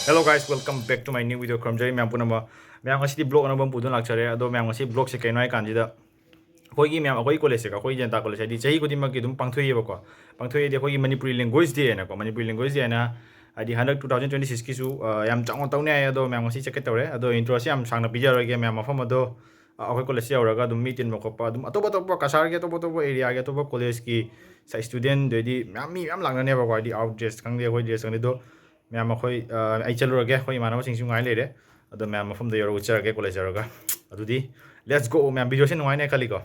Hello guys, welcome back to my new video. Kramjai ma'am punama. Ma'am ngasi blog anabam pudun lakchare. Ado ma'am ngasi blog se kainoi kanjida. Koi gi ma'am koi college ka koi JANATA college di chahi kudi mak dum pangthoi ba ko. Pangthoi de koi Manipuri language de na ko. Manipuri language de na adi hanak 2026 ki su yam chang taw ne ado ma'am ngasi check tawre. Ado intro si am sangna pijaro ge ma'am afam ado koi college yauraga dum meeting makopa dum atopa kasar ge topa area ge topa college ki sa student de di ma'am mi am langna ne ba ko di out dress kang de koi dress kang de do ma'am अखोई आई चलुरगे अखोई मानव सिंह सुंगाई लेरे अदो ma'am मफम दे योरो उचरगे कॉलेज जरगा अदुदी लेट्स गो मैम वीडियो से नुआइने खाली को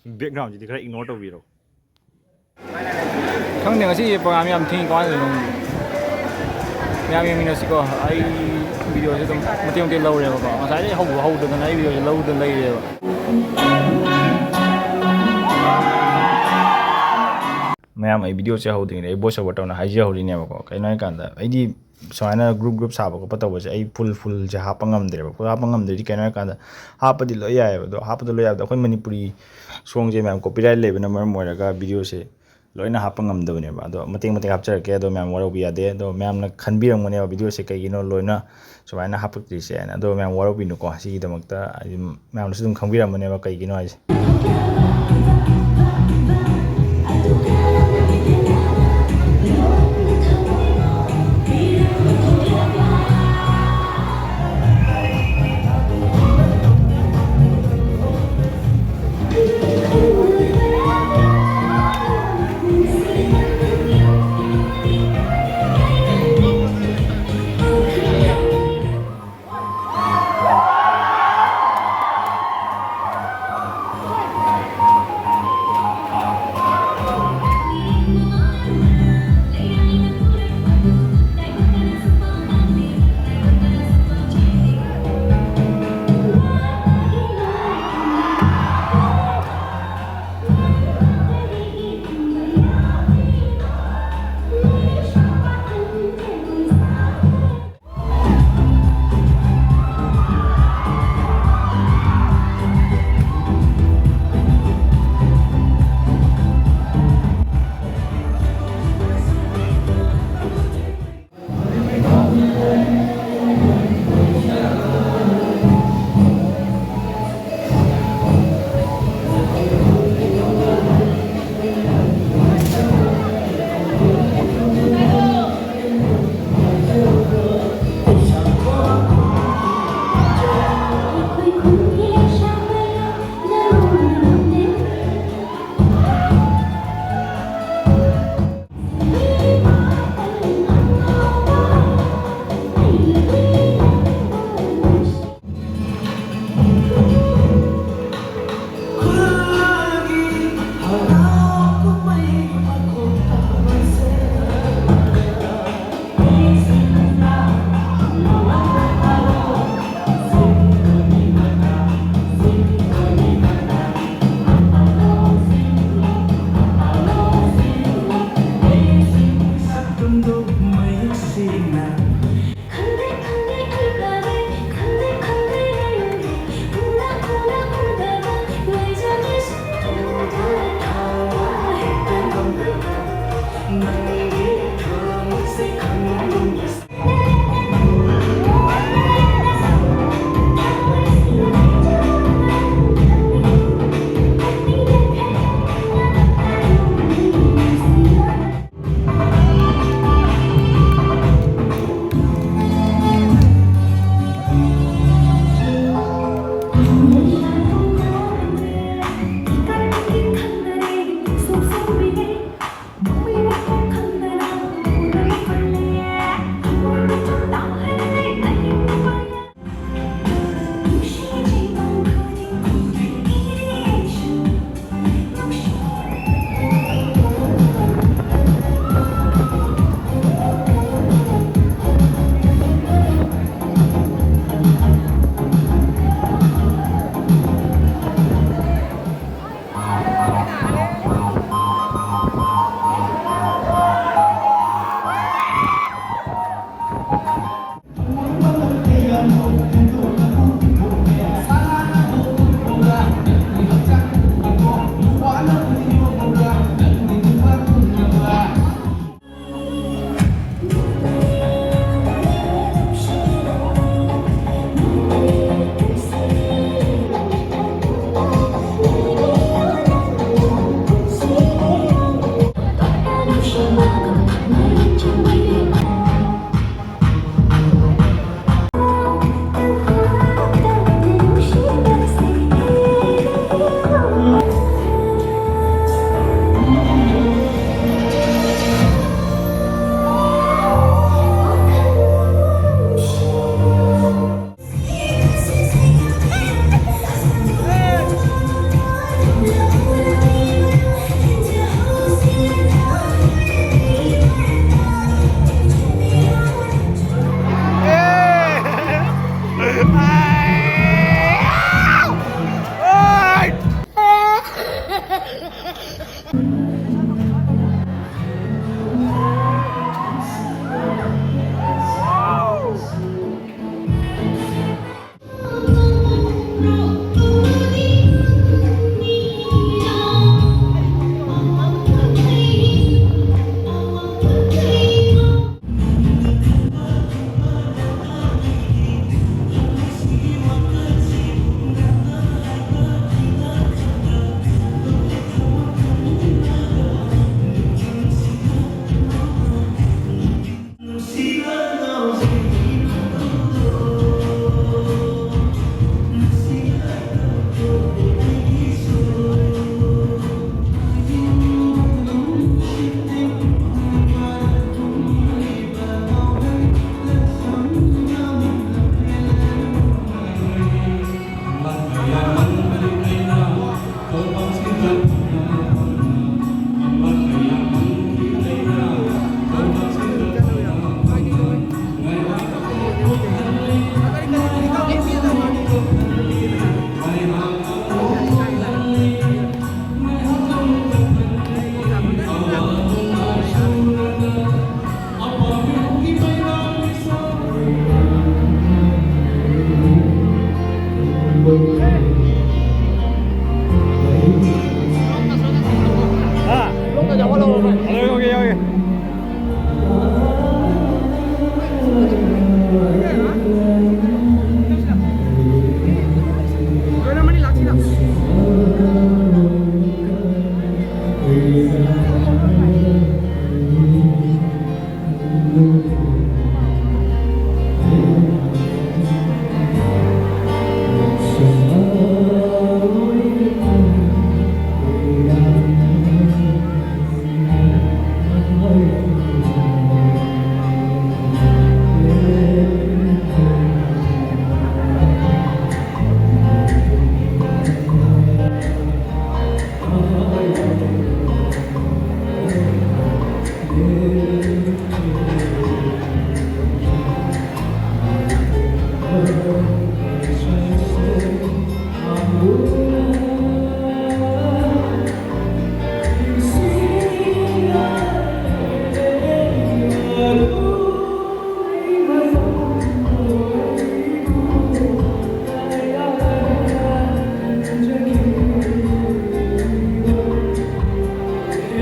बैकग्राउंड जी खरा इग्नोर तौबिरो खंग ने ngasi program yam thing ko ai long yam yam minasi ko ai video se dum mutim ke low re ko ngasai le hau de na ai video low de lai re ma'am आई video से होदिंग रे बोस बटो ना हाइजे होरिने बको कइनो कांदा आइदी सोना group साब को पतो बसे आई full जे हापंगम दे बको हापंगम दे कइनो कांदा हापदि लो याय बदो हापदो लो याबदो अखोय मणिपुरी सोंग जे मैम कॉपीराइट लेबे न मरम मोरगा वीडियो से लोइना हापंगम दबने बा दो मतेंग हापचर के दो मैम वरो बिया दे दो मैम न खनबिरंगने वीडियो से कइगिनो लोइना सोना हापक्ति से ना दो मैम वरो बिनु को सी दमकता मैम सुदुम खंबिरंगने बा कइगिनो आइसे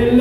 El